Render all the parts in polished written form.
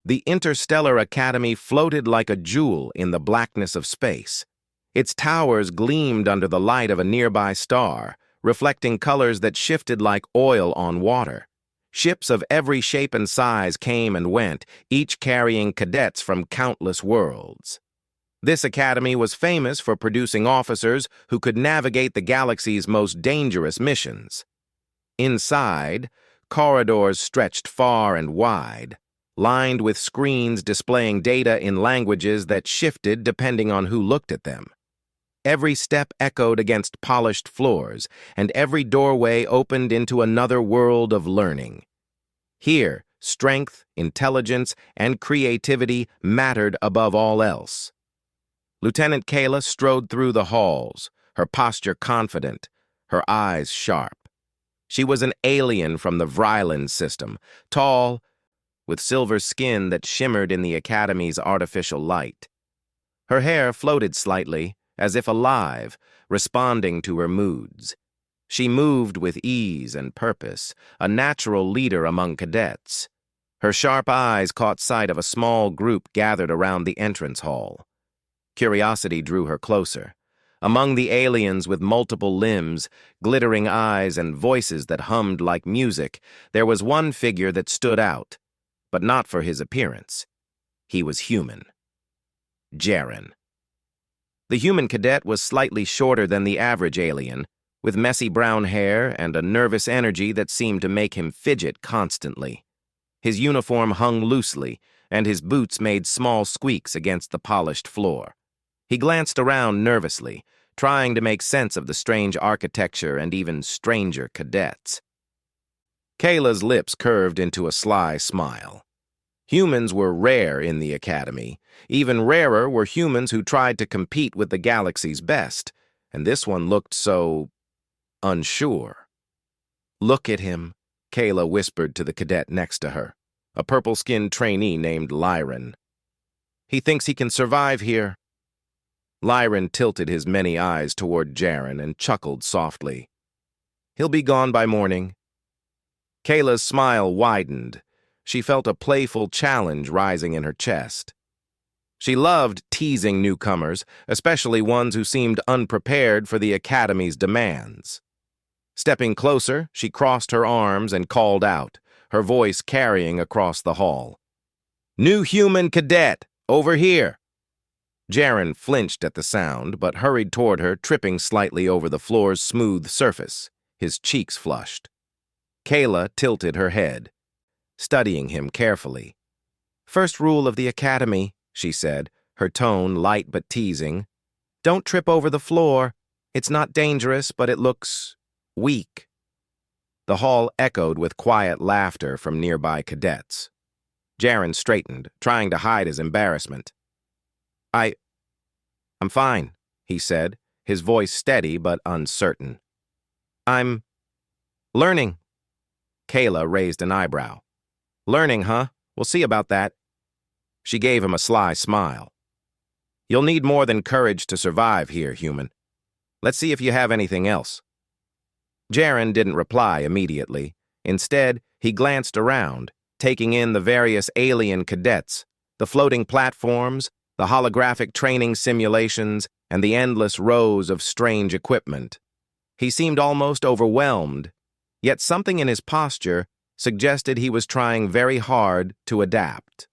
The Interstellar Academy floated like a jewel in the blackness of space. Its towers gleamed under the light of a nearby star, reflecting colors that shifted like oil on water. Ships of every shape and size came and went, each carrying cadets from countless worlds. This academy was famous for producing officers who could navigate the galaxy's most dangerous missions. Inside, corridors stretched far and wide, lined with screens displaying data in languages that shifted depending on who looked at them. Every step echoed against polished floors, and every doorway opened into another world of learning. Here, strength, intelligence, and creativity mattered above all else. Lieutenant Kayla strode through the halls, her posture confident, her eyes sharp. She was an alien from the Vryland system, tall, with silver skin that shimmered in the Academy's artificial light. Her hair floated slightly, as if alive, responding to her moods. She moved with ease and purpose, a natural leader among cadets. Her sharp eyes caught sight of a small group gathered around the entrance hall. Curiosity drew her closer. Among the aliens with multiple limbs, glittering eyes, and voices that hummed like music, there was one figure that stood out, but not for his appearance. He was human. Jaren. The human cadet was slightly shorter than the average alien, with messy brown hair and a nervous energy that seemed to make him fidget constantly. His uniform hung loosely, and his boots made small squeaks against the polished floor. He glanced around nervously, trying to make sense of the strange architecture and even stranger cadets. Kayla's lips curved into a sly smile. Humans were rare in the Academy. Even rarer were humans who tried to compete with the galaxy's best, and this one looked so unsure. "Look at him," Kayla whispered to the cadet next to her, a purple-skinned trainee named Lyron. "He thinks he can survive here." Lyron tilted his many eyes toward Jaren and chuckled softly. "He'll be gone by morning." Kayla's smile widened. She felt a playful challenge rising in her chest. She loved teasing newcomers, especially ones who seemed unprepared for the Academy's demands. Stepping closer, she crossed her arms and called out, her voice carrying across the hall. "New human cadet, over here!" Jaren flinched at the sound, but hurried toward her, tripping slightly over the floor's smooth surface, his cheeks flushed. Kayla tilted her head, studying him carefully. "First rule of the Academy," she said, her tone light but teasing. "Don't trip over the floor. It's not dangerous, but it looks weak." The hall echoed with quiet laughter from nearby cadets. Jaren straightened, trying to hide his embarrassment. I'm fine," he said, his voice steady but uncertain. "I'm learning." Kayla raised an eyebrow. "Learning, huh? We'll see about that." She gave him a sly smile. "You'll need more than courage to survive here, human. Let's see if you have anything else." Jaren didn't reply immediately. Instead, he glanced around, taking in the various alien cadets, the floating platforms, the holographic training simulations, and the endless rows of strange equipment. He seemed almost overwhelmed, yet something in his posture suggested he was trying very hard to adapt.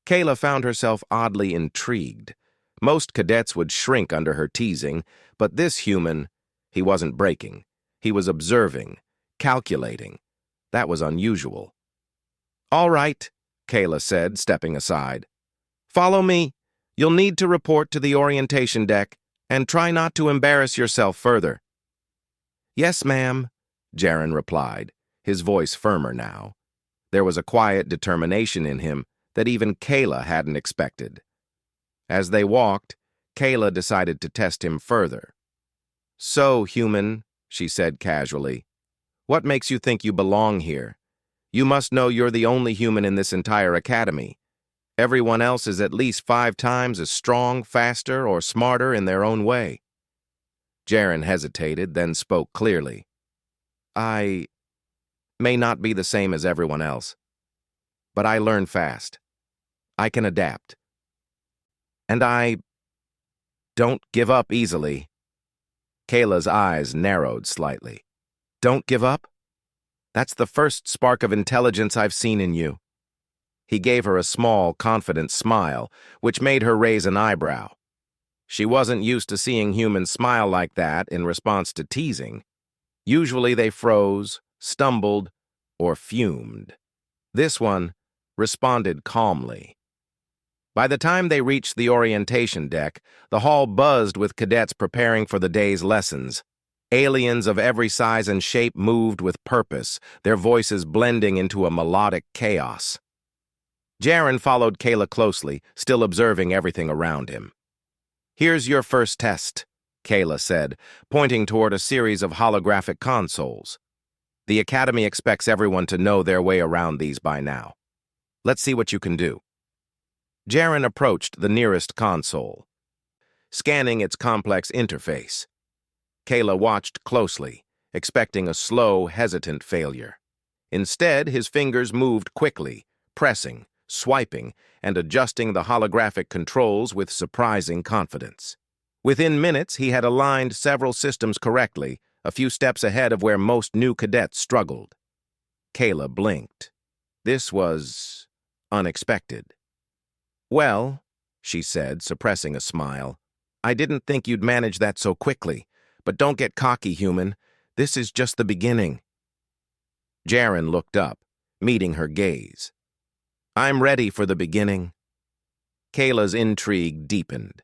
Kayla found herself oddly intrigued. Most cadets would shrink under her teasing, but this human, he wasn't breaking. He was observing, calculating. That was unusual. "All right," Kayla said, stepping aside. "Follow me. You'll need to report to the orientation deck, and try not to embarrass yourself further." "Yes, ma'am," Jaren replied, his voice firmer now. There was a quiet determination in him that even Kayla hadn't expected. As they walked, Kayla decided to test him further. "So, human," she said casually, "what makes you think you belong here? You must know you're the only human in this entire academy. Everyone else is at least 5 times as strong, faster, or smarter in their own way." Jaren hesitated, then spoke clearly. "I may not be the same as everyone else." but I learn fast. I can adapt. And I don't give up easily. Kayla's eyes narrowed slightly. Don't give up? That's the first spark of intelligence I've seen in you. He gave her a small, confident smile, which made her raise an eyebrow. She wasn't used to seeing humans smile like that in response to teasing. Usually they froze, stumbled, or fumed. This one responded calmly. By the time they reached the orientation deck, the hall buzzed with cadets preparing for the day's lessons. Aliens of every size and shape moved with purpose, their voices blending into a melodic chaos. Jaren followed Kayla closely, still observing everything around him. "Here's your first test," Kayla said, pointing toward a series of holographic consoles. "The Academy expects everyone to know their way around these by now. Let's see what you can do." Jaren approached the nearest console, scanning its complex interface. Kayla watched closely, expecting a slow, hesitant failure. Instead, his fingers moved quickly, pressing, swiping, and adjusting the holographic controls with surprising confidence. Within minutes, he had aligned several systems correctly, a few steps ahead of where most new cadets struggled. Kayla blinked. This was unexpected. "Well," she said, suppressing a smile, "I didn't think you'd manage that so quickly. But don't get cocky, human. This is just the beginning." Jaren looked up, meeting her gaze. "I'm ready for the beginning." Kayla's intrigue deepened.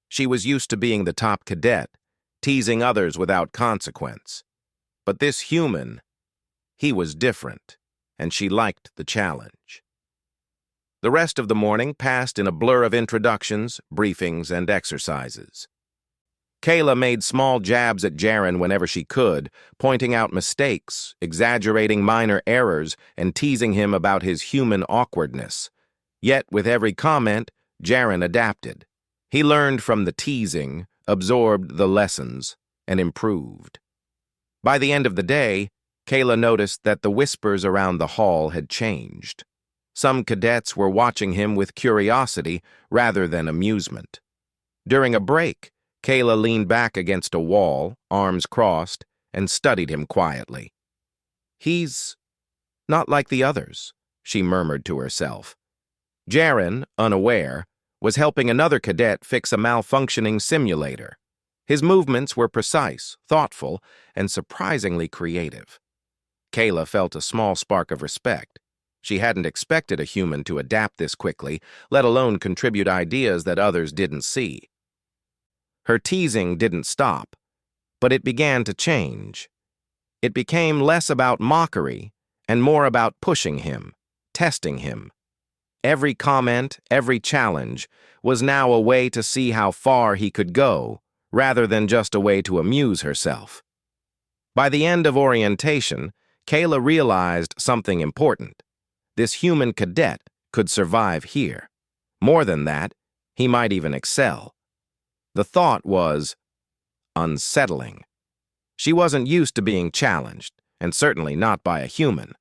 She was used to being the top cadet, teasing others without consequence. But this human, he was different, and she liked the challenge. The rest of the morning passed in a blur of introductions, briefings, and exercises. Kayla made small jabs at Jaren whenever she could, pointing out mistakes, exaggerating minor errors, and teasing him about his human awkwardness. Yet, with every comment, Jaren adapted. He learned from the teasing, absorbed the lessons, and improved. By the end of the day, Kayla noticed that the whispers around the hall had changed. Some cadets were watching him with curiosity rather than amusement. During a break, Kayla leaned back against a wall, arms crossed, and studied him quietly. "He's not like the others," she murmured to herself. Jaren, unaware, was helping another cadet fix a malfunctioning simulator. His movements were precise, thoughtful, and surprisingly creative. Kayla felt a small spark of respect. She hadn't expected a human to adapt this quickly, let alone contribute ideas that others didn't see. Her teasing didn't stop, but it began to change. It became less about mockery and more about pushing him, testing him. Every comment, every challenge was now a way to see how far he could go, rather than just a way to amuse herself. By the end of orientation, Kayla realized something important. This human cadet could survive here. More than that, he might even excel. The thought was unsettling. She wasn't used to being challenged, and certainly not by a human.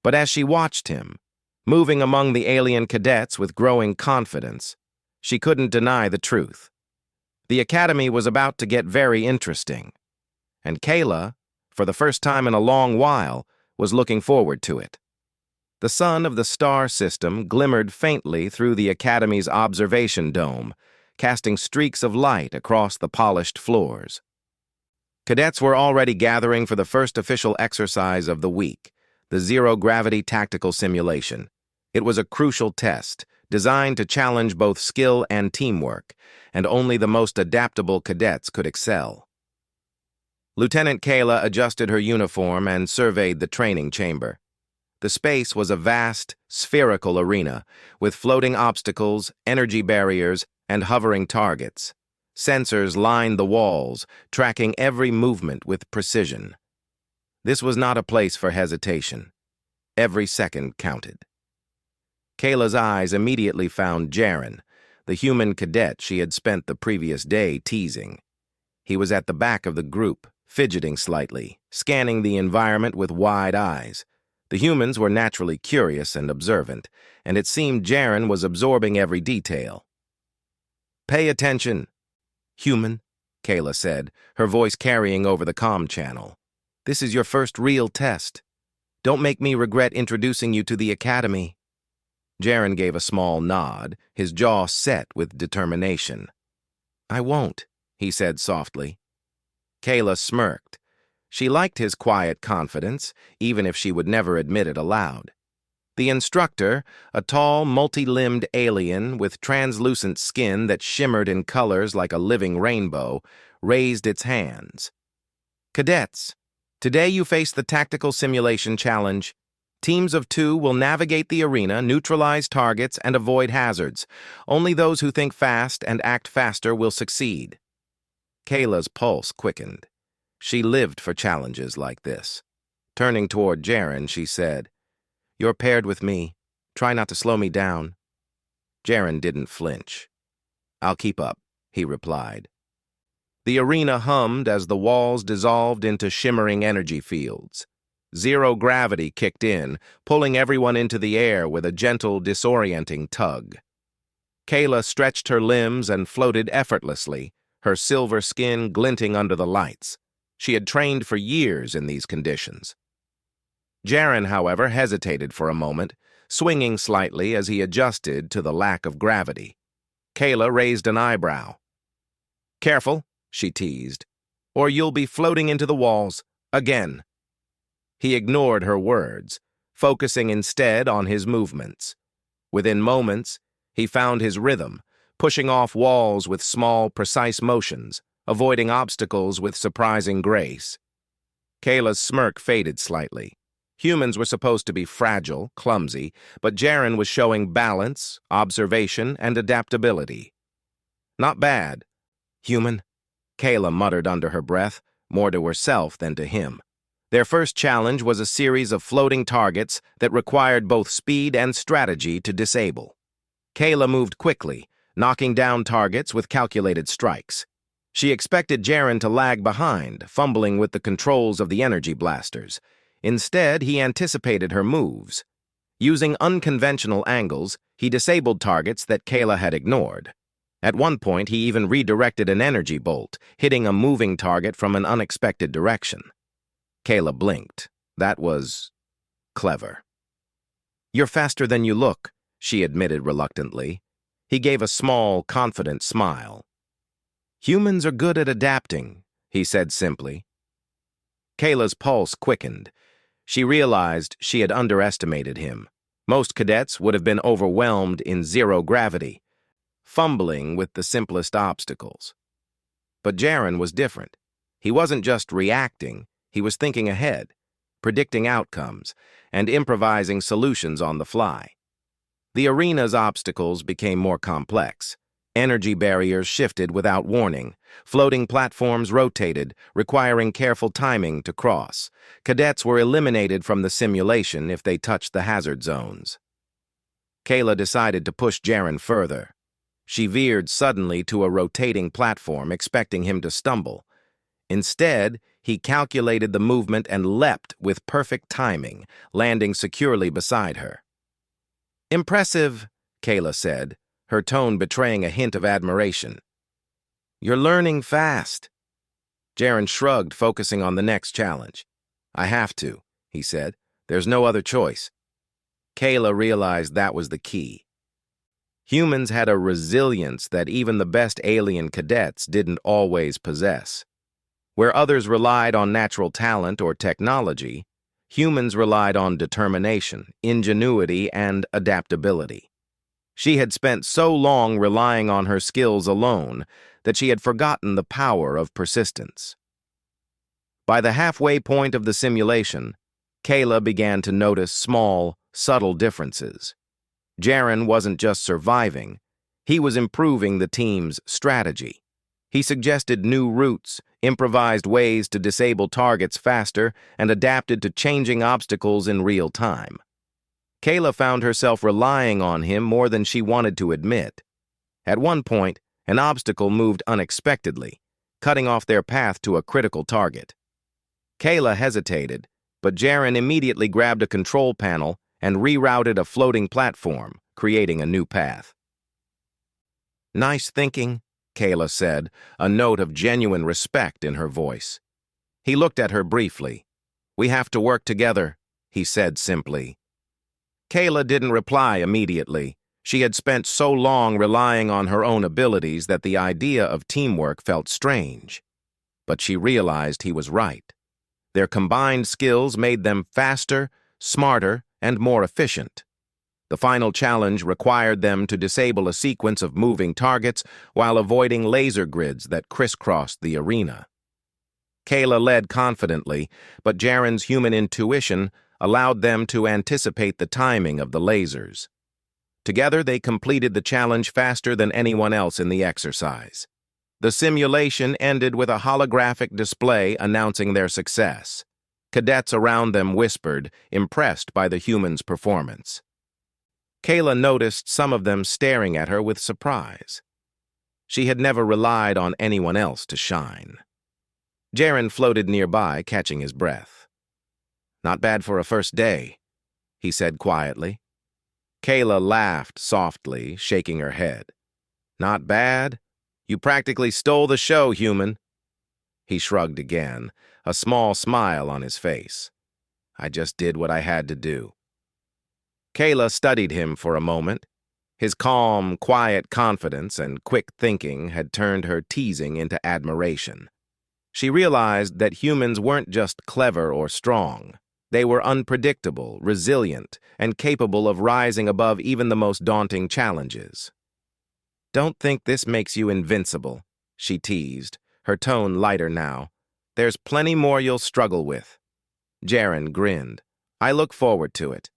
But as she watched him, moving among the alien cadets with growing confidence, she couldn't deny the truth. The Academy was about to get very interesting, and Kayla, for the first time in a long while, was looking forward to it. The sun of the star system glimmered faintly through the Academy's observation dome, casting streaks of light across the polished floors. Cadets were already gathering for the first official exercise of the week, the zero-gravity tactical simulation. It was a crucial test, designed to challenge both skill and teamwork, and only the most adaptable cadets could excel. Lieutenant Kayla adjusted her uniform and surveyed the training chamber. The space was a vast, spherical arena, with floating obstacles, energy barriers, and hovering targets. Sensors lined the walls, tracking every movement with precision. This was not a place for hesitation. Every second counted. Kayla's eyes immediately found Jaren, the human cadet she had spent the previous day teasing. He was at the back of the group, fidgeting slightly, scanning the environment with wide eyes. The humans were naturally curious and observant, and it seemed Jaren was absorbing every detail. "Pay attention." "Human," Kayla said, her voice carrying over the comm channel. "This is your first real test. Don't make me regret introducing you to the Academy." Jaren gave a small nod, his jaw set with determination. "I won't," he said softly. Kayla smirked. She liked his quiet confidence, even if she would never admit it aloud. The instructor, a tall, multi-limbed alien with translucent skin that shimmered in colors like a living rainbow, raised its hands. "Cadets, today you face the Tactical Simulation Challenge. Teams of 2 will navigate the arena, neutralize targets, and avoid hazards. Only those who think fast and act faster will succeed." Kayla's pulse quickened. She lived for challenges like this. Turning toward Jaren, she said, "You're paired with me. Try not to slow me down." Jaren didn't flinch. "I'll keep up," he replied. The arena hummed as the walls dissolved into shimmering energy fields. Zero gravity kicked in, pulling everyone into the air with a gentle, disorienting tug. Kayla stretched her limbs and floated effortlessly, her silver skin glinting under the lights. She had trained for years in these conditions. Jaren, however, hesitated for a moment, swinging slightly as he adjusted to the lack of gravity. Kayla raised an eyebrow. "Careful," she teased, "or you'll be floating into the walls again." He ignored her words, focusing instead on his movements. Within moments, he found his rhythm, pushing off walls with small, precise motions, avoiding obstacles with surprising grace. Kayla's smirk faded slightly. Humans were supposed to be fragile, clumsy, but Jaren was showing balance, observation, and adaptability. "Not bad." "Human," Kayla muttered under her breath, more to herself than to him. Their first challenge was a series of floating targets that required both speed and strategy to disable. Kayla moved quickly, knocking down targets with calculated strikes. She expected Jaren to lag behind, fumbling with the controls of the energy blasters. Instead, he anticipated her moves. Using unconventional angles, he disabled targets that Kayla had ignored. At one point, he even redirected an energy bolt, hitting a moving target from an unexpected direction. Kayla blinked. That was clever. "You're faster than you look," she admitted reluctantly. He gave a small, confident smile. "Humans are good at adapting," he said simply. Kayla's pulse quickened. She realized she had underestimated him. Most cadets would have been overwhelmed in zero gravity, fumbling with the simplest obstacles. But Jaren was different. He wasn't just reacting, he was thinking ahead, predicting outcomes, and improvising solutions on the fly. The arena's obstacles became more complex. Energy barriers shifted without warning. Floating platforms rotated, requiring careful timing to cross. Cadets were eliminated from the simulation if they touched the hazard zones. Kayla decided to push Jaren further. She veered suddenly to a rotating platform, expecting him to stumble. Instead, he calculated the movement and leapt with perfect timing, landing securely beside her. "Impressive," Kayla said, her tone betraying a hint of admiration. "You're learning fast." Jaren shrugged, focusing on the next challenge. "I have to," he said. "There's no other choice." Kayla realized that was the key. Humans had a resilience that even the best alien cadets didn't always possess. Where others relied on natural talent or technology, humans relied on determination, ingenuity, and adaptability. She had spent so long relying on her skills alone that she had forgotten the power of persistence. By the halfway point of the simulation, Kayla began to notice small, subtle differences. Jaren wasn't just surviving, he was improving the team's strategy. He suggested new routes, improvised ways to disable targets faster, and adapted to changing obstacles in real time. Kayla found herself relying on him more than she wanted to admit. At one point, an obstacle moved unexpectedly, cutting off their path to a critical target. Kayla hesitated, but Jaren immediately grabbed a control panel and rerouted a floating platform, creating a new path. "Nice thinking," Kayla said, a note of genuine respect in her voice. He looked at her briefly. "We have to work together," he said simply. Kayla didn't reply immediately. She had spent so long relying on her own abilities that the idea of teamwork felt strange. But she realized he was right. Their combined skills made them faster, smarter, and more efficient. The final challenge required them to disable a sequence of moving targets while avoiding laser grids that crisscrossed the arena. Kayla led confidently, but Jaren's human intuition allowed them to anticipate the timing of the lasers. Together, they completed the challenge faster than anyone else in the exercise. The simulation ended with a holographic display announcing their success. Cadets around them whispered, impressed by the humans' performance. Kayla noticed some of them staring at her with surprise. She had never relied on anyone else to shine. Jaren floated nearby, catching his breath. "Not bad for a first day," he said quietly. Kayla laughed softly, shaking her head. "Not bad? You practically stole the show, human." He shrugged again, a small smile on his face. "I just did what I had to do." Kayla studied him for a moment. His calm, quiet confidence and quick thinking had turned her teasing into admiration. She realized that humans weren't just clever or strong. They were unpredictable, resilient, and capable of rising above even the most daunting challenges. "Don't think this makes you invincible," she teased, her tone lighter now. "There's plenty more you'll struggle with." Jaren grinned. "I look forward to it."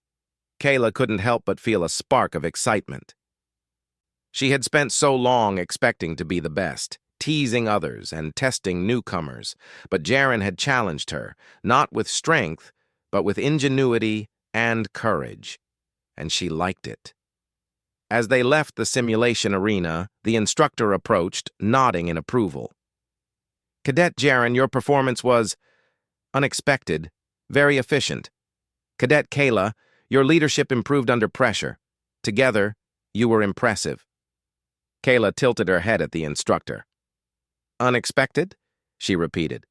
Kayla couldn't help but feel a spark of excitement. She had spent so long expecting to be the best, teasing others and testing newcomers, but Jaren had challenged her, not with strength, but with ingenuity and courage, and she liked it. As they left the simulation arena, the instructor approached, nodding in approval. "Cadet Jaren, your performance was unexpected, very efficient. Cadet Kayla, your leadership improved under pressure. Together, you were impressive." Kayla tilted her head at the instructor. "Unexpected?" she repeated.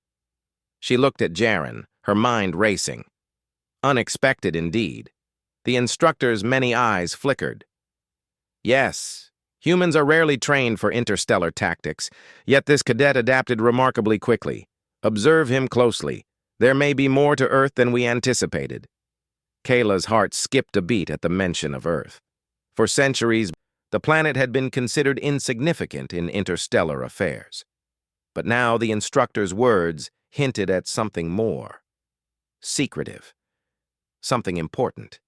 She looked at Jaren, her mind racing. Unexpected indeed. The instructor's many eyes flickered. "Yes, humans are rarely trained for interstellar tactics, yet this cadet adapted remarkably quickly. Observe him closely. There may be more to Earth than we anticipated." Kayla's heart skipped a beat at the mention of Earth. For centuries, the planet had been considered insignificant in interstellar affairs. But now the instructor's words hinted at something more. Secretive. Something important.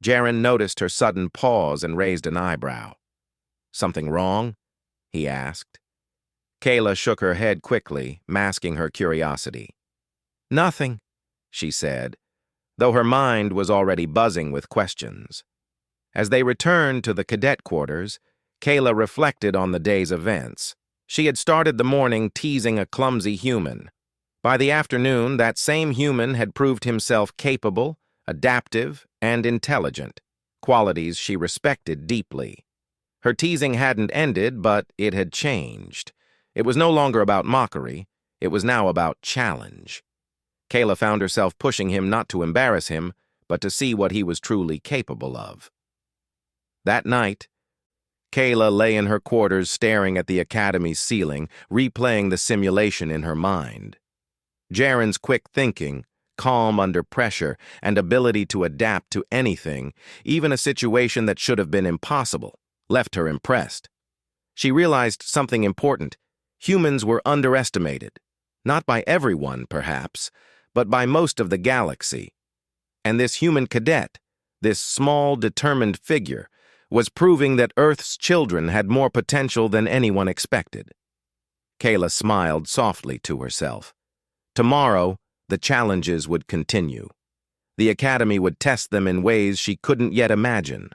Jaren noticed her sudden pause and raised an eyebrow. "Something wrong?" he asked. Kayla shook her head quickly, masking her curiosity. "Nothing," she said, though her mind was already buzzing with questions. As they returned to the cadet quarters, Kayla reflected on the day's events. She had started the morning teasing a clumsy human. By the afternoon, that same human had proved himself capable, adaptive, and intelligent, qualities she respected deeply. Her teasing hadn't ended, but it had changed. It was no longer about mockery. It was now about challenge. Kayla found herself pushing him not to embarrass him, but to see what he was truly capable of. That night, Kayla lay in her quarters staring at the academy's ceiling, replaying the simulation in her mind. Jaren's quick thinking, calm under pressure, and ability to adapt to anything, even a situation that should have been impossible, left her impressed. She realized something important. Humans were underestimated. Not by everyone, perhaps, but by most of the galaxy. And this human cadet, this small, determined figure, was proving that Earth's children had more potential than anyone expected. Kayla smiled softly to herself. Tomorrow, the challenges would continue. The Academy would test them in ways she couldn't yet imagine.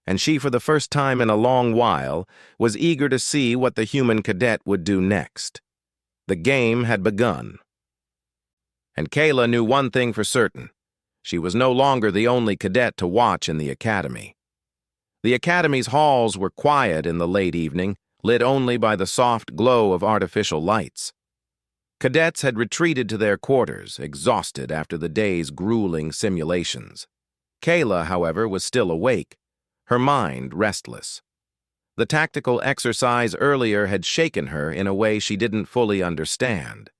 And she, for the first time in a long while, was eager to see what the human cadet would do next. The game had begun. And Kayla knew one thing for certain. She was no longer the only cadet to watch in the academy. The academy's halls were quiet in the late evening, lit only by the soft glow of artificial lights. Cadets had retreated to their quarters, exhausted after the day's grueling simulations. Kayla, however, was still awake, her mind restless. The tactical exercise earlier had shaken her in a way she didn't fully understand.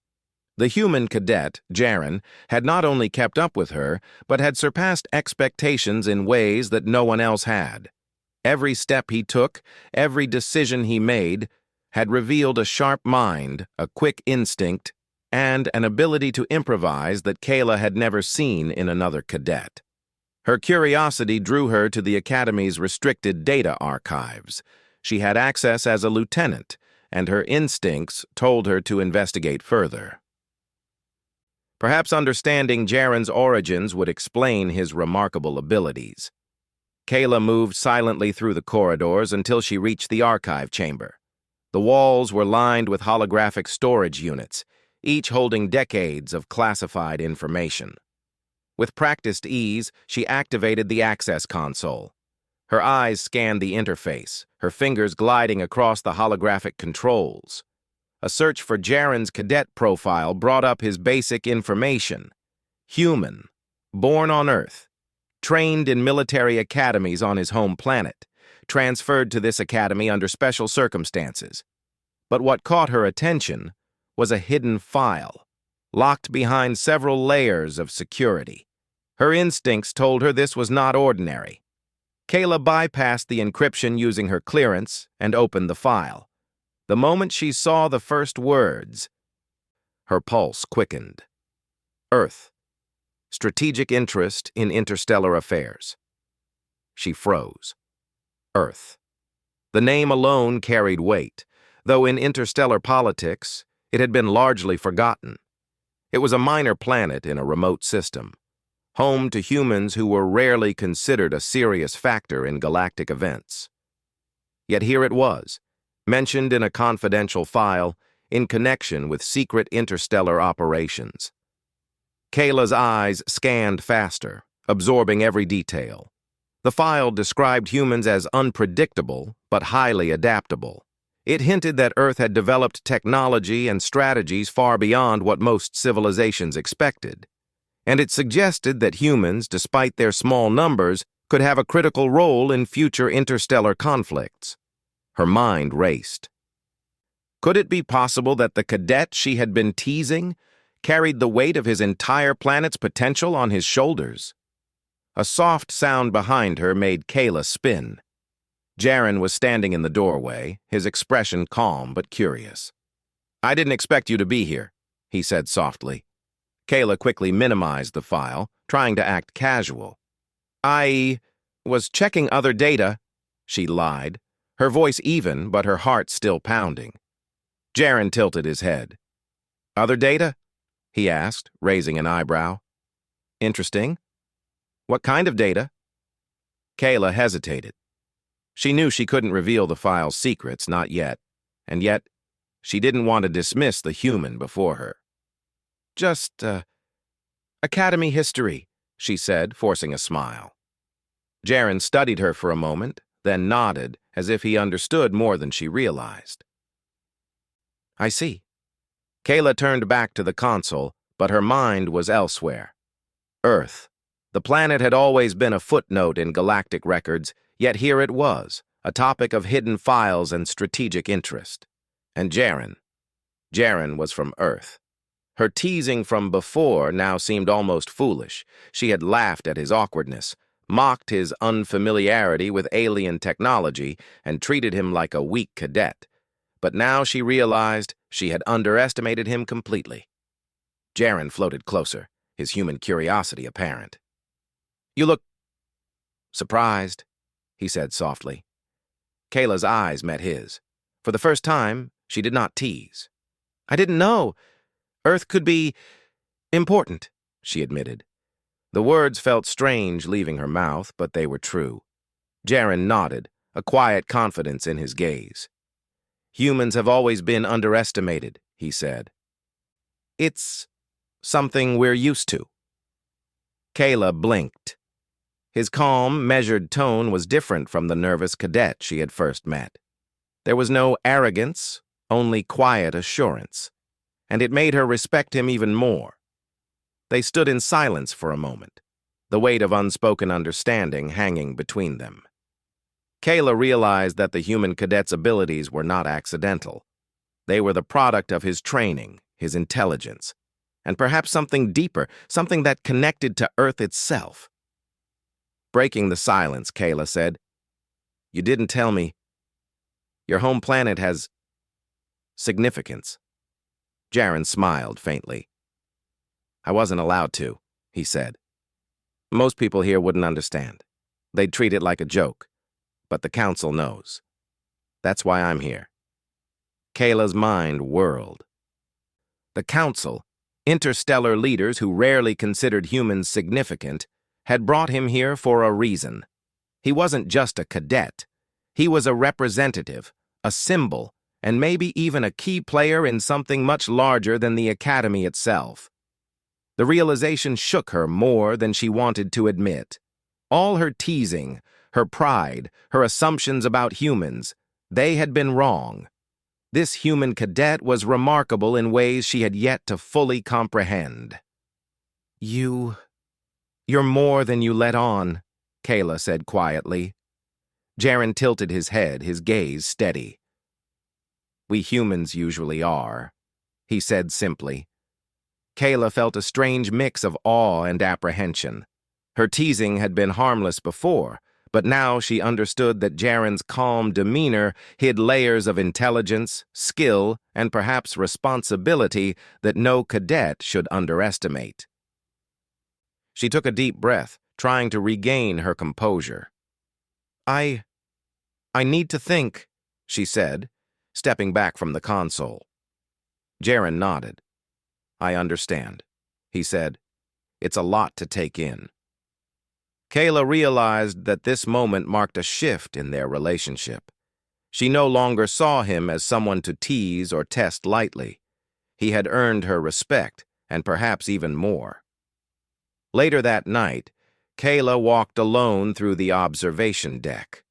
The human cadet, Jaren, had not only kept up with her, but had surpassed expectations in ways that no one else had. Every step he took, every decision he made, had revealed a sharp mind, a quick instinct, and an ability to improvise that Kayla had never seen in another cadet. Her curiosity drew her to the Academy's restricted data archives. She had access as a lieutenant, and her instincts told her to investigate further. Perhaps understanding Jaren's origins would explain his remarkable abilities. Kayla moved silently through the corridors until she reached the archive chamber. The walls were lined with holographic storage units, each holding decades of classified information. With practiced ease, she activated the access console. Her eyes scanned the interface, her fingers gliding across the holographic controls. A search for Jaren's cadet profile brought up his basic information. Human, born on Earth, trained in military academies on his home planet, transferred to this academy under special circumstances. But what caught her attention was a hidden file, locked behind several layers of security. Her instincts told her this was not ordinary. Kayla bypassed the encryption using her clearance and opened the file. The moment she saw the first words, her pulse quickened. Earth. Strategic interest in interstellar affairs. She froze. Earth. The name alone carried weight, though in interstellar politics, it had been largely forgotten. It was a minor planet in a remote system, home to humans who were rarely considered a serious factor in galactic events. Yet here it was, mentioned in a confidential file in connection with secret interstellar operations. Kayla's eyes scanned faster, absorbing every detail. The file described humans as unpredictable but highly adaptable. It hinted that Earth had developed technology and strategies far beyond what most civilizations expected. And it suggested that humans, despite their small numbers, could have a critical role in future interstellar conflicts. Her mind raced. Could it be possible that the cadet she had been teasing carried the weight of his entire planet's potential on his shoulders? A soft sound behind her made Kayla spin. Jaren was standing in the doorway, his expression calm but curious. "I didn't expect you to be here," he said softly. Kayla quickly minimized the file, trying to act casual. "I was checking other data," she lied, her voice even but her heart still pounding. Jaren tilted his head. "Other data?" he asked, raising an eyebrow. "Interesting. What kind of data?" Kayla hesitated. She knew she couldn't reveal the file's secrets, not yet, and yet she didn't want to dismiss the human before her. "Just, academy history," she said, forcing a smile. Jaren studied her for a moment, then nodded, as if he understood more than she realized. "I see." Kayla turned back to the console, but her mind was elsewhere. Earth. The planet had always been a footnote in galactic records, yet here it was, a topic of hidden files and strategic interest. And Jaren. Jaren was from Earth. Her teasing from before now seemed almost foolish. She had laughed at his awkwardness, mocked his unfamiliarity with alien technology, and treated him like a weak cadet. But now she realized she had underestimated him completely. Jaren floated closer, his human curiosity apparent. "You look surprised," he said softly. Kayla's eyes met his. For the first time, she did not tease. "I didn't know. Earth could be important," she admitted. The words felt strange leaving her mouth, but they were true. Jaren nodded, a quiet confidence in his gaze. "Humans have always been underestimated," he said. "It's Something we're used to. Kayla blinked. His calm, measured tone was different from the nervous cadet she had first met. There was no arrogance, only quiet assurance, and it made her respect him even more. They stood in silence for a moment, the weight of unspoken understanding hanging between them. Kayla realized that the human cadet's abilities were not accidental. They were the product of his training, his intelligence, and perhaps something deeper, something that connected to Earth itself. Breaking the silence, Kayla said, "You didn't tell me. Your home planet has significance." Jaren smiled faintly. "I wasn't allowed to," he said. "Most people here wouldn't understand. They'd treat it like a joke. But the Council knows. That's why I'm here." Kayla's mind whirled. The Council, interstellar leaders who rarely considered humans significant, had brought him here for a reason. He wasn't just a cadet. He was a representative, a symbol, and maybe even a key player in something much larger than the Academy itself. The realization shook her more than she wanted to admit. All her teasing, her pride, her assumptions about humans, they had been wrong. This human cadet was remarkable in ways she had yet to fully comprehend. You're more than you let on," Kayla said quietly. Jaren tilted his head, his gaze steady. "We humans usually are," he said simply. Kayla felt a strange mix of awe and apprehension. Her teasing had been harmless before, but now she understood that Jaren's calm demeanor hid layers of intelligence, skill, and perhaps responsibility that no cadet should underestimate. She took a deep breath, trying to regain her composure. I need to think," she said, stepping back from the console. Jaren nodded. "I understand," he said. "It's a lot to take in." Kayla realized that this moment marked a shift in their relationship. She no longer saw him as someone to tease or test lightly. He had earned her respect, and perhaps even more. Later that night, Kayla walked alone through the observation deck.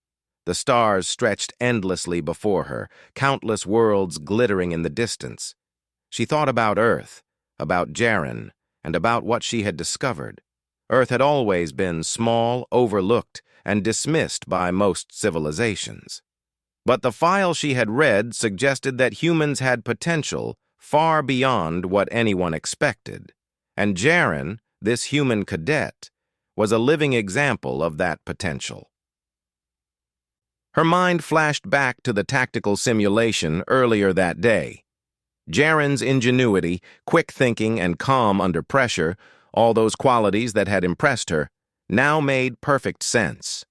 The stars stretched endlessly before her, countless worlds glittering in the distance. She thought about Earth, about Jaren, and about what she had discovered. Earth had always been small, overlooked, and dismissed by most civilizations. But the file she had read suggested that humans had potential far beyond what anyone expected. And Jaren, this human cadet, was a living example of that potential. Her mind flashed back to the tactical simulation earlier that day. Jaren's ingenuity, quick thinking, and calm under pressure, all those qualities that had impressed her, now made perfect sense.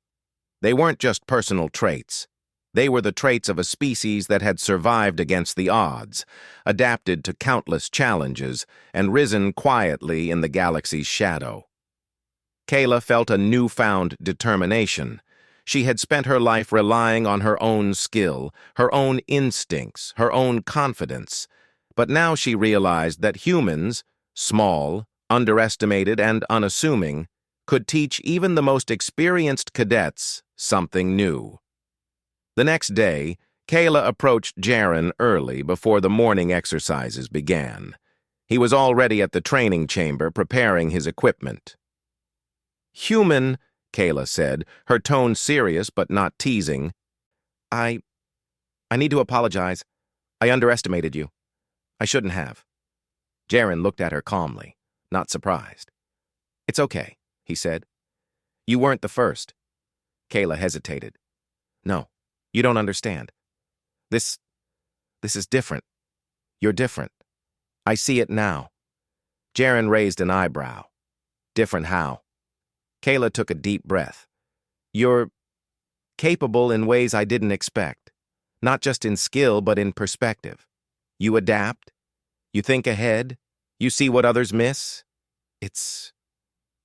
They weren't just personal traits. They were the traits of a species that had survived against the odds, adapted to countless challenges, and risen quietly in the galaxy's shadow. Kayla felt a newfound determination. She had spent her life relying on her own skill, her own instincts, her own confidence. But now she realized that humans, small, underestimated, and unassuming, could teach even the most experienced cadets something new. The next day, Kayla approached Jaren early before the morning exercises began. He was already at the training chamber preparing his equipment. "Human," Kayla said, her tone serious but not teasing. I need to apologize. I underestimated you. I shouldn't have." Jaren looked at her calmly, not surprised. "It's okay," he said. "You weren't the first." Kayla hesitated. "No, you don't understand. This is different. You're different. I see it now." Jaren raised an eyebrow. "Different how?" Kayla took a deep breath. "You're capable in ways I didn't expect. Not just in skill, but in perspective. You adapt. You think ahead. You see what others miss. It's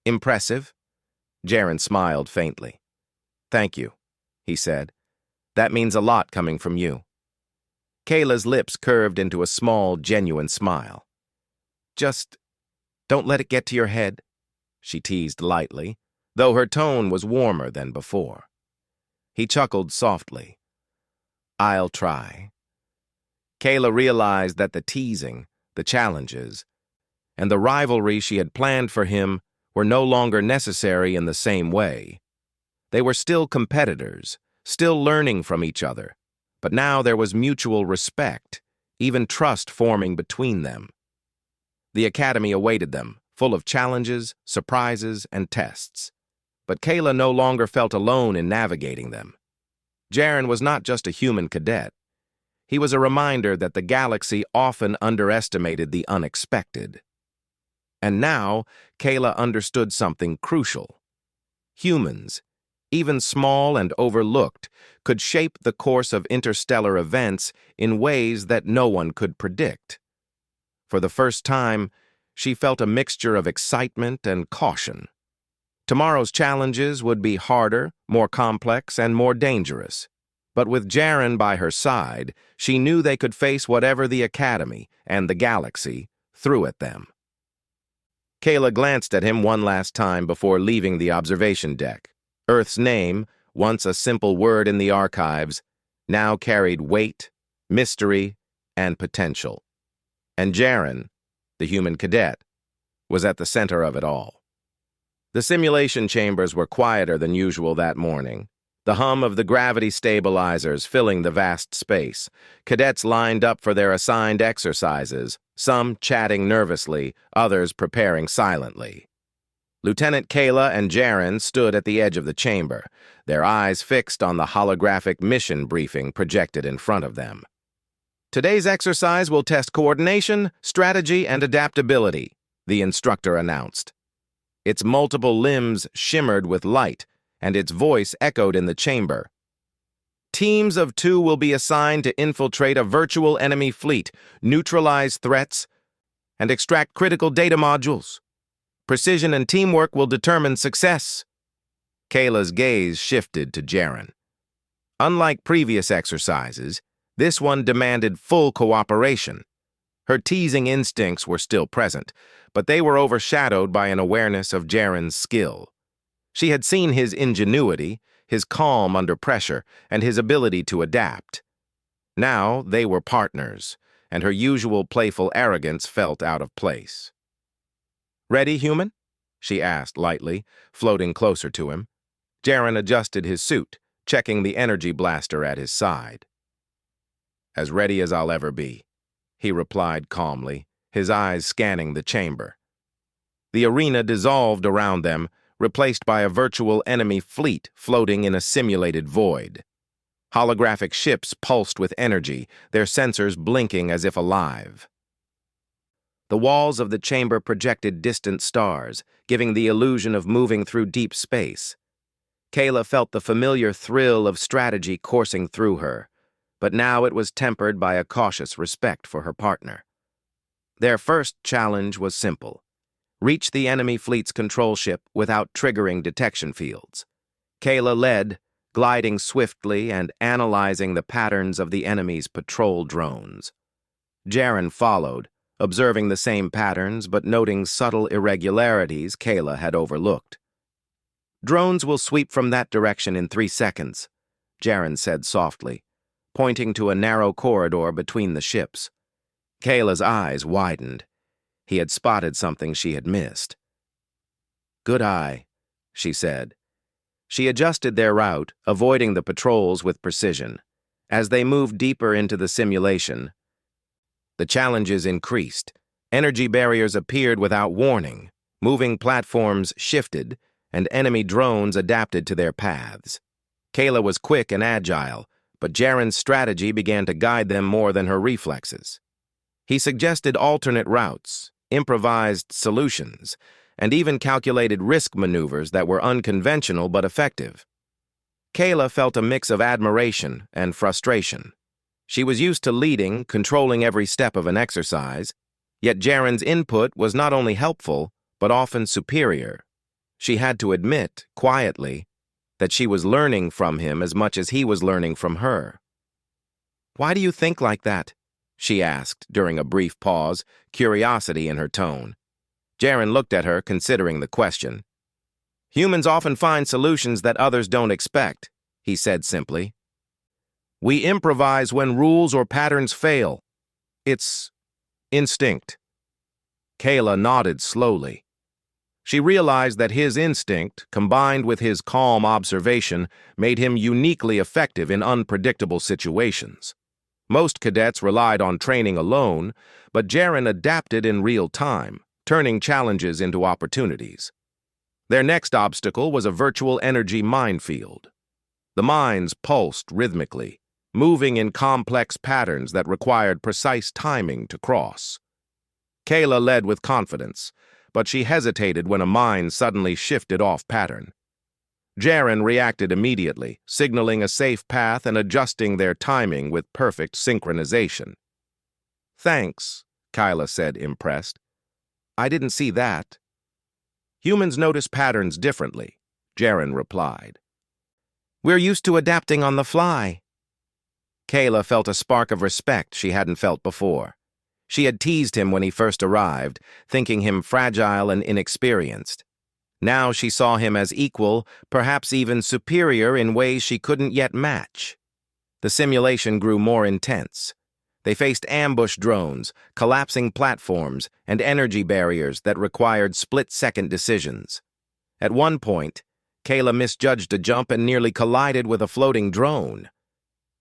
impressive." Jaren smiled faintly. "Thank you," he said. "That means a lot coming from you." Kayla's lips curved into a small, genuine smile. Don't let it get to your head, she teased lightly, though her tone was warmer than before. He chuckled softly. I'll try. Kayla realized that the teasing, the challenges, and the rivalry she had planned for him were no longer necessary in the same way. They were still competitors, still learning from each other, but now there was mutual respect, even trust forming between them. The academy awaited them, full of challenges, surprises, and tests. But Kayla no longer felt alone in navigating them. Jaren was not just a human cadet. He was a reminder that the galaxy often underestimated the unexpected. And now, Kayla understood something crucial. Humans, even small and overlooked, could shape the course of interstellar events in ways that no one could predict. For the first time, she felt a mixture of excitement and caution. Tomorrow's challenges would be harder, more complex, and more dangerous. But with Jaren by her side, she knew they could face whatever the Academy and the galaxy threw at them. Kayla glanced at him one last time before leaving the observation deck. Earth's name, once a simple word in the archives, now carried weight, mystery, and potential. And Jaren, the human cadet, was at the center of it all. The simulation chambers were quieter than usual that morning, the hum of the gravity stabilizers filling the vast space. Cadets lined up for their assigned exercises, some chatting nervously, others preparing silently. Lieutenant Kayla and Jaren stood at the edge of the chamber, their eyes fixed on the holographic mission briefing projected in front of them. Today's exercise will test coordination, strategy, and adaptability, the instructor announced. Its multiple limbs shimmered with light, and its voice echoed in the chamber. Teams of 2 will be assigned to infiltrate a virtual enemy fleet, neutralize threats, and extract critical data modules. Precision and teamwork will determine success. Kayla's gaze shifted to Jaren. Unlike previous exercises, this one demanded full cooperation. Her teasing instincts were still present, but they were overshadowed by an awareness of Jaren's skill. She had seen his ingenuity, his calm under pressure, and his ability to adapt. Now they were partners, and her usual playful arrogance felt out of place. "Ready, human?" she asked lightly, floating closer to him. Jaren adjusted his suit, checking the energy blaster at his side. "As ready as I'll ever be," he replied calmly, his eyes scanning the chamber. The arena dissolved around them, replaced by a virtual enemy fleet floating in a simulated void. Holographic ships pulsed with energy, their sensors blinking as if alive. The walls of the chamber projected distant stars, giving the illusion of moving through deep space. Kayla felt the familiar thrill of strategy coursing through her, but now it was tempered by a cautious respect for her partner. Their first challenge was simple: reach the enemy fleet's control ship without triggering detection fields. Kayla led, gliding swiftly and analyzing the patterns of the enemy's patrol drones. Jaren followed, observing the same patterns but noting subtle irregularities Kayla had overlooked. "Drones will sweep from that direction in 3 seconds," Jaren said softly, pointing to a narrow corridor between the ships. Kayla's eyes widened. He had spotted something she had missed. "Good eye," she said. She adjusted their route, avoiding the patrols with precision. As they moved deeper into the simulation, the challenges increased. Energy barriers appeared without warning. Moving platforms shifted, and enemy drones adapted to their paths. Kayla was quick and agile, but Jaren's strategy began to guide them more than her reflexes. He suggested alternate routes, improvised solutions, and even calculated risk maneuvers that were unconventional but effective. Kayla felt a mix of admiration and frustration. She was used to leading, controlling every step of an exercise, yet Jaren's input was not only helpful, but often superior. She had to admit, quietly, that she was learning from him as much as he was learning from her. "Why do you think like that?" she asked during a brief pause, curiosity in her tone. Jaren looked at her, considering the question. Humans often find solutions that others don't expect, he said simply. We improvise when rules or patterns fail. It's instinct. Kayla nodded slowly. She realized that his instinct, combined with his calm observation, made him uniquely effective in unpredictable situations. Most cadets relied on training alone, but Jaren adapted in real time, turning challenges into opportunities. Their next obstacle was a virtual energy minefield. The mines pulsed rhythmically, moving in complex patterns that required precise timing to cross. Kayla led with confidence, but she hesitated when a mine suddenly shifted off pattern. Jaren reacted immediately, signaling a safe path and adjusting their timing with perfect synchronization. Thanks, Kayla said, impressed. I didn't see that. Humans notice patterns differently, Jaren replied. We're used to adapting on the fly. Kayla felt a spark of respect she hadn't felt before. She had teased him when he first arrived, thinking him fragile and inexperienced. Now she saw him as equal, perhaps even superior in ways she couldn't yet match. The simulation grew more intense. They faced ambush drones, collapsing platforms, and energy barriers that required split-second decisions. At one point, Kayla misjudged a jump and nearly collided with a floating drone.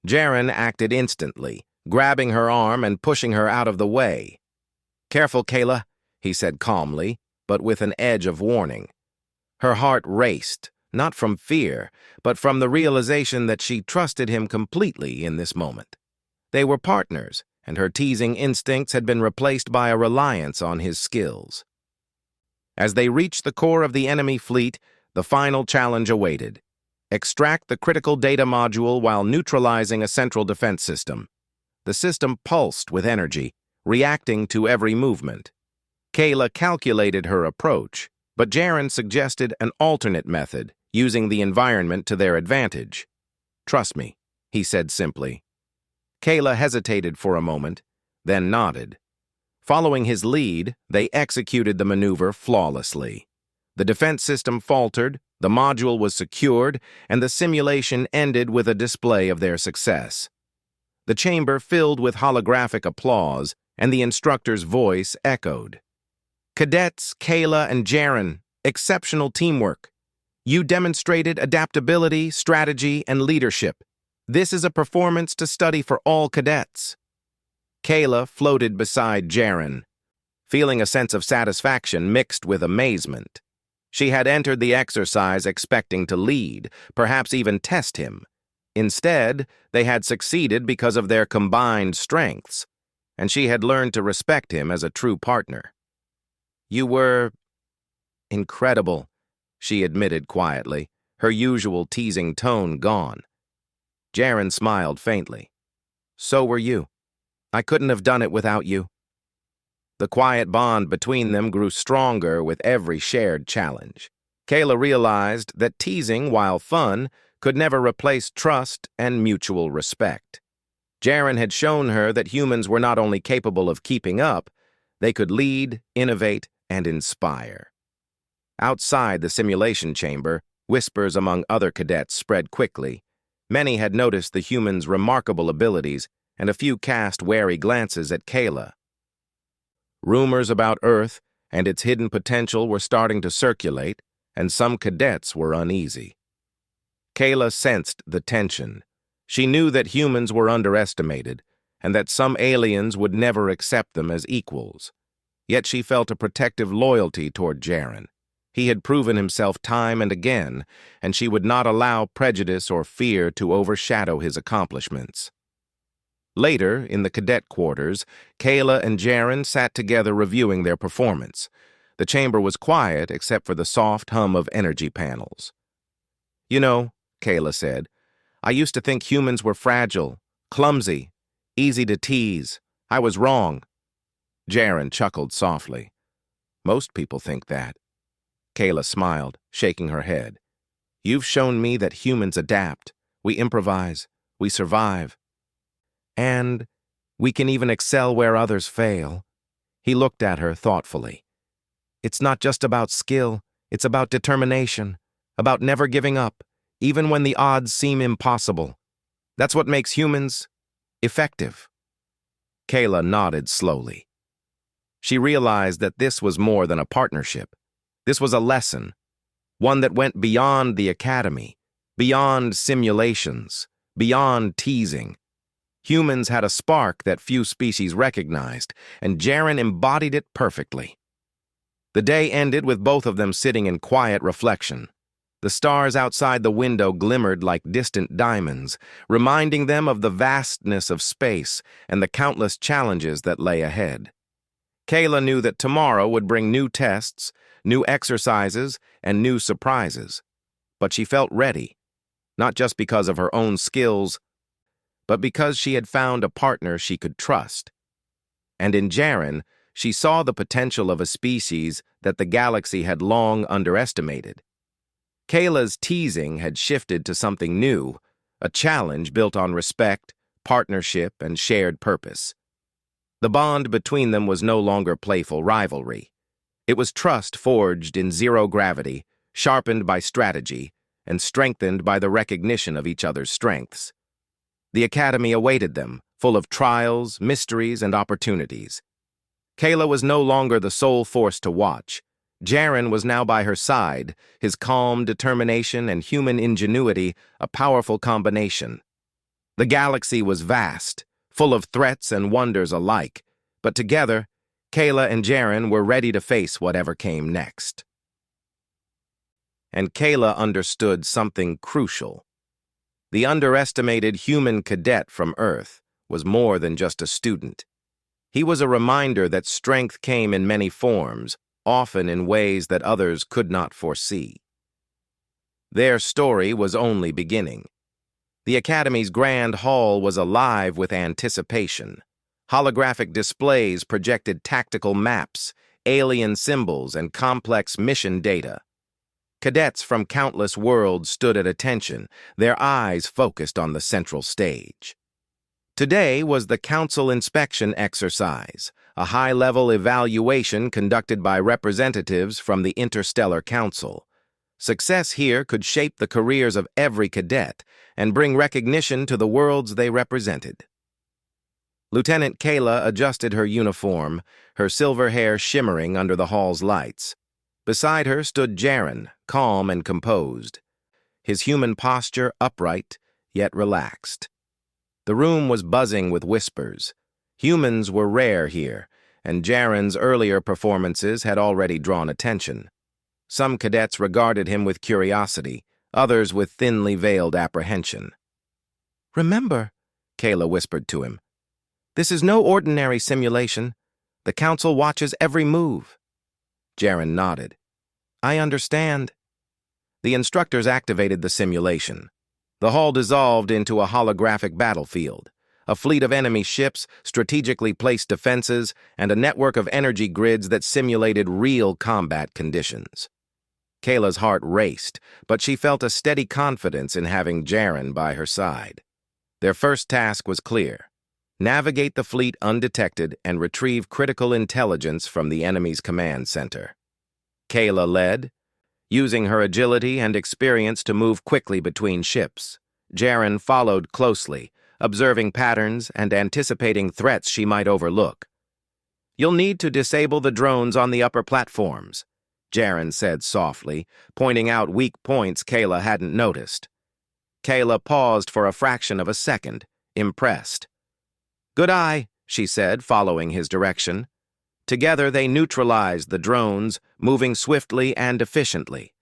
Jaren acted instantly, grabbing her arm and pushing her out of the way. Careful, Kayla, he said calmly, but with an edge of warning. Her heart raced, not from fear, but from the realization that she trusted him completely in this moment. They were partners, and her teasing instincts had been replaced by a reliance on his skills. As they reached the core of the enemy fleet, the final challenge awaited. Extract the critical data module while neutralizing a central defense system. The system pulsed with energy, reacting to every movement. Kayla calculated her approach, but Jaren suggested an alternate method, using the environment to their advantage. Trust me, he said simply. Kayla hesitated for a moment, then nodded. Following his lead, they executed the maneuver flawlessly. The defense system faltered, the module was secured, and the simulation ended with a display of their success. The chamber filled with holographic applause, and the instructor's voice echoed. Cadets, Kayla, and Jaren, exceptional teamwork. You demonstrated adaptability, strategy, and leadership. This is a performance to study for all cadets. Kayla floated beside Jaren, feeling a sense of satisfaction mixed with amazement. She had entered the exercise expecting to lead, perhaps even test him. Instead, they had succeeded because of their combined strengths, and she had learned to respect him as a true partner. You were incredible, she admitted quietly, her usual teasing tone gone. Jaren smiled faintly. So were you. I couldn't have done it without you. The quiet bond between them grew stronger with every shared challenge. Kayla realized that teasing, while fun, could never replace trust and mutual respect. Jaren had shown her that humans were not only capable of keeping up, they could lead, innovate, and inspire. Outside the simulation chamber, whispers among other cadets spread quickly. Many had noticed the humans' remarkable abilities, and a few cast wary glances at Kayla. Rumors about Earth and its hidden potential were starting to circulate, and some cadets were uneasy. Kayla sensed the tension. She knew that humans were underestimated, and that some aliens would never accept them as equals. Yet she felt a protective loyalty toward Jaren. He had proven himself time and again, and she would not allow prejudice or fear to overshadow his accomplishments. Later, in the cadet quarters, Kayla and Jaren sat together reviewing their performance. The chamber was quiet except for the soft hum of energy panels. You know, Kayla said, I used to think humans were fragile, clumsy, easy to tease. I was wrong. Jaren chuckled softly. Most people think that. Kayla smiled, shaking her head. You've shown me that humans adapt. We improvise. We survive. And we can even excel where others fail. He looked at her thoughtfully. It's not just about skill, it's about determination, about never giving up, even when the odds seem impossible. That's what makes humans effective. Kayla nodded slowly. She realized that this was more than a partnership. This was a lesson, one that went beyond the academy, beyond simulations, beyond teasing. Humans had a spark that few species recognized, and Jaren embodied it perfectly. The day ended with both of them sitting in quiet reflection. The stars outside the window glimmered like distant diamonds, reminding them of the vastness of space and the countless challenges that lay ahead. Kayla knew that tomorrow would bring new tests, new exercises, and new surprises. But she felt ready, not just because of her own skills, but because she had found a partner she could trust. And in Jaren, she saw the potential of a species that the galaxy had long underestimated. Kayla's teasing had shifted to something new, a challenge built on respect, partnership, and shared purpose. The bond between them was no longer playful rivalry. It was trust forged in zero gravity, sharpened by strategy, and strengthened by the recognition of each other's strengths. The academy awaited them, full of trials, mysteries, and opportunities. Kayla was no longer the sole force to watch. Jaren was now by her side, his calm determination and human ingenuity a powerful combination. The galaxy was vast, full of threats and wonders alike, but together, Kayla and Jaren were ready to face whatever came next. And Kayla understood something crucial. The underestimated human cadet from Earth was more than just a student. He was a reminder that strength came in many forms, often in ways that others could not foresee. Their story was only beginning. The Academy's grand hall was alive with anticipation. Holographic displays projected tactical maps, alien symbols, and complex mission data. Cadets from countless worlds stood at attention, their eyes focused on the central stage. Today was the Council Inspection Exercise, a high-level evaluation conducted by representatives from the Interstellar Council. Success here could shape the careers of every cadet and bring recognition to the worlds they represented. Lieutenant Kayla adjusted her uniform, her silver hair shimmering under the hall's lights. Beside her stood Jaren, calm and composed, his human posture upright yet relaxed. The room was buzzing with whispers. Humans were rare here, and Jaren's earlier performances had already drawn attention. Some cadets regarded him with curiosity, others with thinly veiled apprehension. "Remember," Kayla whispered to him, "this is no ordinary simulation. The Council watches every move." Jaren nodded. "I understand." The instructors activated the simulation. The hall dissolved into a holographic battlefield, a fleet of enemy ships, strategically placed defenses, and a network of energy grids that simulated real combat conditions. Kayla's heart raced, but she felt a steady confidence in having Jaren by her side. Their first task was clear: navigate the fleet undetected and retrieve critical intelligence from the enemy's command center. Kayla led, using her agility and experience to move quickly between ships. Jaren followed closely, observing patterns and anticipating threats she might overlook. "You'll need to disable the drones on the upper platforms," Jaren said softly, pointing out weak points Kayla hadn't noticed. Kayla paused for a fraction of a second, impressed. "Good eye," she said, following his direction. Together they neutralized the drones, moving swiftly and efficiently.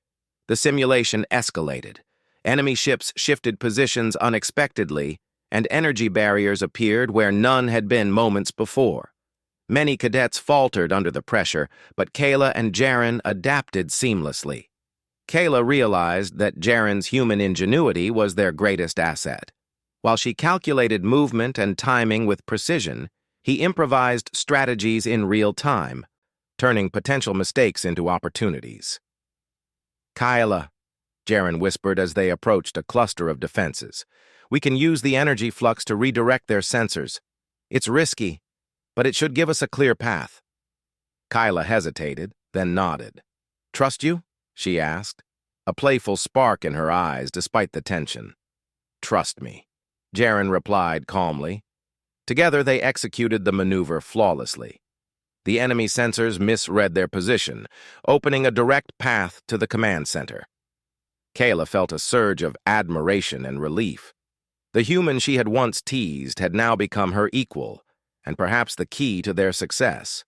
The simulation escalated. Enemy ships shifted positions unexpectedly, and energy barriers appeared where none had been moments before. Many cadets faltered under the pressure, but Kayla and Jaren adapted seamlessly. Kayla realized that Jaren's human ingenuity was their greatest asset. While she calculated movement and timing with precision, he improvised strategies in real time, turning potential mistakes into opportunities. "Kayla," Jaren whispered as they approached a cluster of defenses, "we can use the energy flux to redirect their sensors. It's risky, but it should give us a clear path." Kayla hesitated, then nodded. "Trust you?" she asked, a playful spark in her eyes despite the tension. "Trust me," Jaren replied calmly. Together they executed the maneuver flawlessly. The enemy sensors misread their position, opening a direct path to the command center. Kayla felt a surge of admiration and relief. The human she had once teased had now become her equal, and perhaps the key to their success.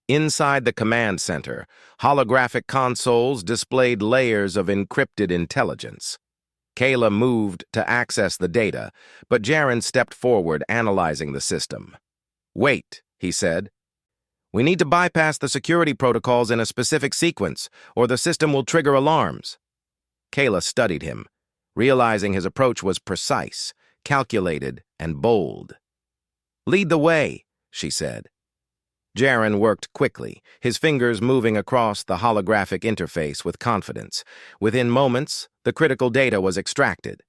Inside the command center, holographic consoles displayed layers of encrypted intelligence. Kayla moved to access the data, but Jaren stepped forward, analyzing the system. "Wait," he said. "We need to bypass the security protocols in a specific sequence, or the system will trigger alarms." Kayla studied him, realizing his approach was precise, calculated, and bold. "Lead the way," she said. Jaren worked quickly, his fingers moving across the holographic interface with confidence. Within moments, the critical data was extracted.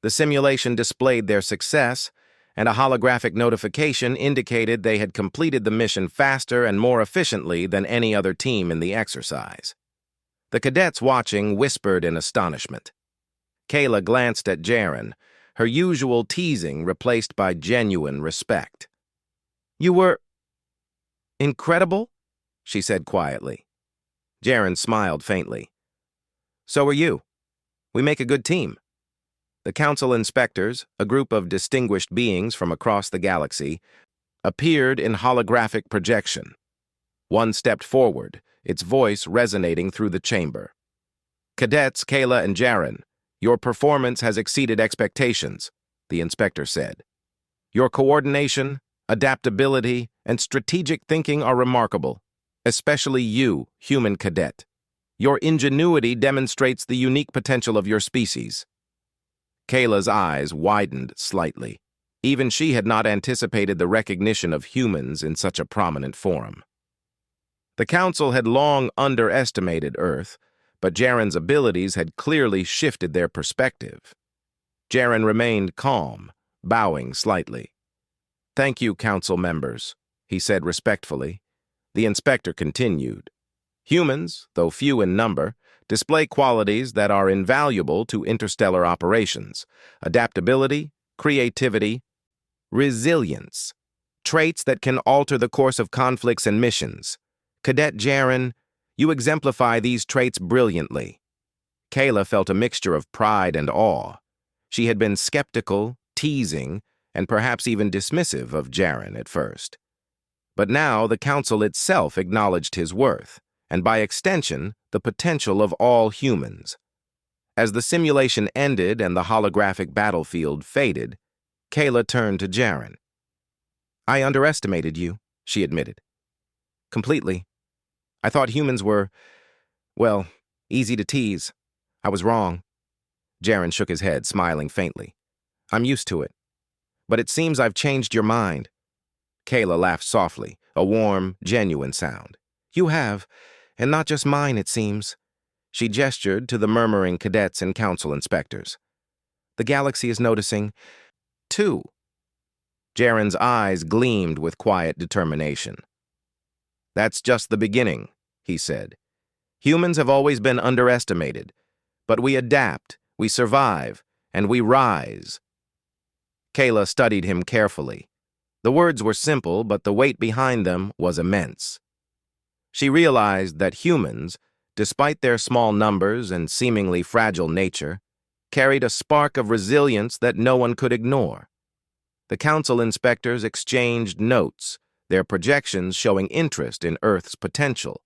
The simulation displayed their success, and a holographic notification indicated they had completed the mission faster and more efficiently than any other team in the exercise. The cadets watching whispered in astonishment. Kayla glanced at Jaren, her usual teasing replaced by genuine respect. "You were incredible," she said quietly. Jaren smiled faintly. "So are you. We make a good team." The council inspectors, a group of distinguished beings from across the galaxy, appeared in holographic projection. One stepped forward, its voice resonating through the chamber. "Cadets Kayla and Jaren, your performance has exceeded expectations," the inspector said. "Your coordination, adaptability, and strategic thinking are remarkable, especially you, human cadet. Your ingenuity demonstrates the unique potential of your species." Kayla's eyes widened slightly. Even she had not anticipated the recognition of humans in such a prominent forum. The Council had long underestimated Earth, but Jaren's abilities had clearly shifted their perspective. Jaren remained calm, bowing slightly. "Thank you, Council members," he said respectfully. The inspector continued. "Humans, though few in number, display qualities that are invaluable to interstellar operations: adaptability, creativity, resilience, traits that can alter the course of conflicts and missions. Cadet Jaren, you exemplify these traits brilliantly." Kayla felt a mixture of pride and awe. She had been skeptical, teasing, and perhaps even dismissive of Jaren at first. But now the Council itself acknowledged his worth, and by extension, the potential of all humans. As the simulation ended and the holographic battlefield faded, Kayla turned to Jaren. "I underestimated you," she admitted. "Completely. I thought humans were, well, easy to tease. I was wrong." Jaren shook his head, smiling faintly. "I'm used to it. But it seems I've changed your mind." Kayla laughed softly, a warm, genuine sound. "You have, and not just mine, it seems." She gestured to the murmuring cadets and council inspectors. "The galaxy is noticing, too." Jaren's eyes gleamed with quiet determination. "That's just the beginning," he said. "Humans have always been underestimated, but we adapt, we survive, and we rise." Kayla studied him carefully. The words were simple, but the weight behind them was immense. She realized that humans, despite their small numbers and seemingly fragile nature, carried a spark of resilience that no one could ignore. The council inspectors exchanged notes, their projections showing interest in Earth's potential.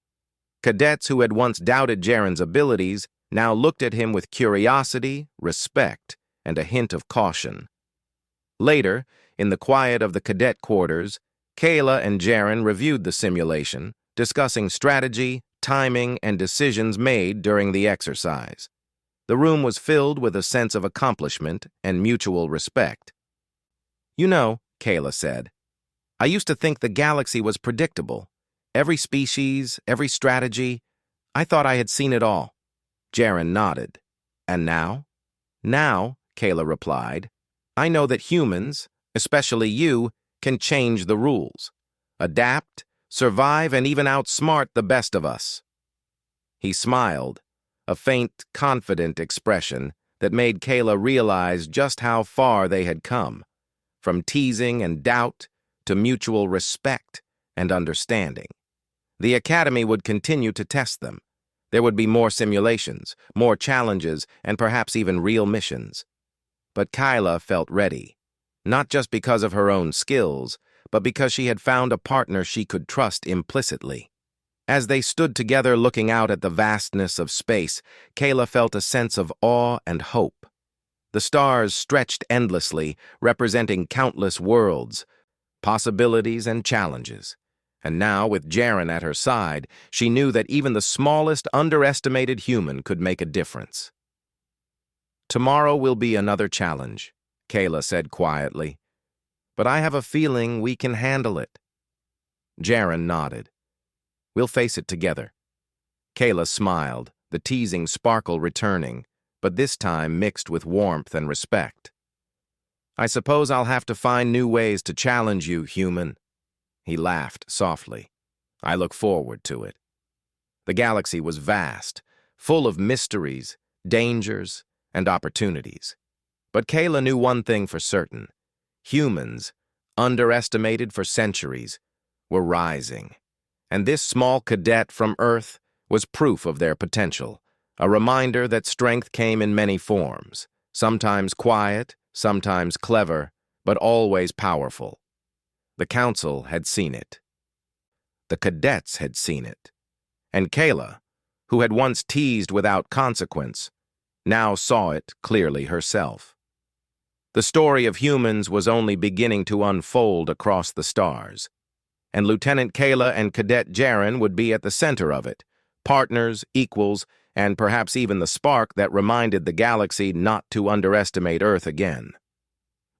Cadets who had once doubted Jaren's abilities now looked at him with curiosity, respect, and a hint of caution. Later, in the quiet of the cadet quarters, Kayla and Jaren reviewed the simulation, discussing strategy, timing, and decisions made during the exercise. The room was filled with a sense of accomplishment and mutual respect. "You know," Kayla said, "I used to think the galaxy was predictable. Every species, every strategy. I thought I had seen it all." Jaren nodded. "And now?" "Now," Kayla replied, "I know that humans, especially you, can change the rules. Adapt, survive and even outsmart the best of us." He smiled, a faint, confident expression that made Kayla realize just how far they had come, from teasing and doubt to mutual respect and understanding. The Academy would continue to test them. There would be more simulations, more challenges, and perhaps even real missions. But Kayla felt ready, not just because of her own skills, but because she had found a partner she could trust implicitly. As they stood together looking out at the vastness of space, Kayla felt a sense of awe and hope. The stars stretched endlessly, representing countless worlds, possibilities and challenges. And now, with Jaren at her side, she knew that even the smallest underestimated human could make a difference. "Tomorrow will be another challenge," Kayla said quietly. "But I have a feeling we can handle it." Jaren nodded. "We'll face it together." Kayla smiled, the teasing sparkle returning, but this time mixed with warmth and respect. "I suppose I'll have to find new ways to challenge you, human." He laughed softly. "I look forward to it." The galaxy was vast, full of mysteries, dangers, and opportunities. But Kayla knew one thing for certain. Humans, underestimated for centuries, were rising. And this small cadet from Earth was proof of their potential, a reminder that strength came in many forms, sometimes quiet, sometimes clever, but always powerful. The Council had seen it. The cadets had seen it. And Kayla, who had once teased without consequence, now saw it clearly herself. The story of humans was only beginning to unfold across the stars, and Lieutenant Kayla and Cadet Jaren would be at the center of it, partners, equals, and perhaps even the spark that reminded the galaxy not to underestimate Earth again.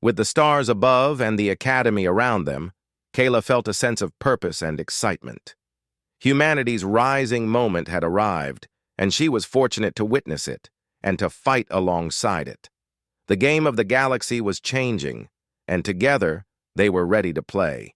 With the stars above and the Academy around them, Kayla felt a sense of purpose and excitement. Humanity's rising moment had arrived, and she was fortunate to witness it and to fight alongside it. The game of the galaxy was changing, and together they were ready to play.